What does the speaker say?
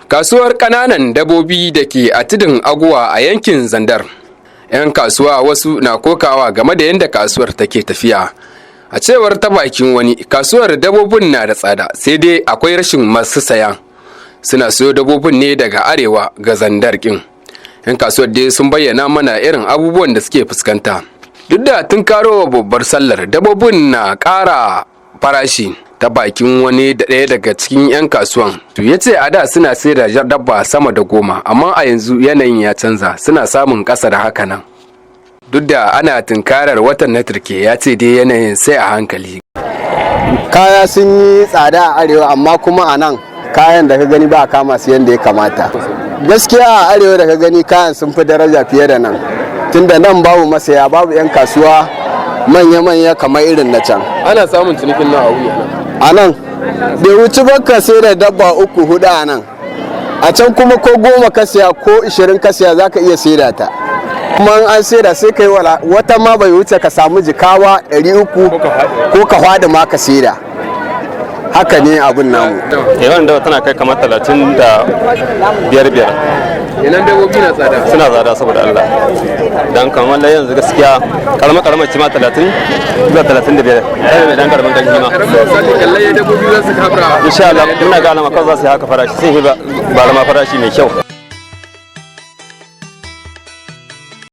Kasuwar ƙananan dabobi da ke a tudun Aguwa a yankin Zandar. 'Yan kasuwa wasu na kokawa game da yadda kasuwar take tafiya. A cewar ta bakin wani, kasuwar dabobin na da tsada, sai dai akwai rashin masu saya. Suna siyo dabobin ne daga arewa ga Zandar kin. 'Yan kasuwar dai sun bayyana mana irin abubuwan da suke fuskanta. Duk da tunkarowa babbar sallar, dabobin na ƙara farashi. Ta bakin wani da ɗaya daga cikin 'yan kasuwan, to ya ce a da suna sai da dabba sama da 10, amma a yanzu yanayin ya canza, suna samun ƙasa da haka nan. Duk da ana tunkarar watan na turke, ya ce dai yanayin sai a hankali. Kaya sun yi tsada a arewa, amma kuma a nan kayan da ka gani ba a kama su yadda ya kamata. Gaskiya a arewa da ka gani kayan sun fi daraja fiye da nan, tunda nan babu masaya, babu 'yan kasuwa manya-manya kamar irin na can. Ana samun cinikin nan a wuya nan. A nan bai wuci baka sai da dabba 3-4 a nan, a can kuma ko 10 ka siya ko 20 ka siya za ka iya saida ta, kuma an saida sai ka yi wata ma bai wuce ka samu jikawa 300 ko ka hwada ma ka saida. Haka ne abin namu. Yawan da tana kai kamar 35. Yanan dabobi na tsada. Suna tsada saboda Allah. Dan kamar da yanzu gaskiya karamar ci ma 30 zuwa 35. Dan karamin gangi ma. Kallai dabobi za su kabra. Insha Allah ina ga alama kawai za su yi haka farashi, sun yi ba farashi mai kyau.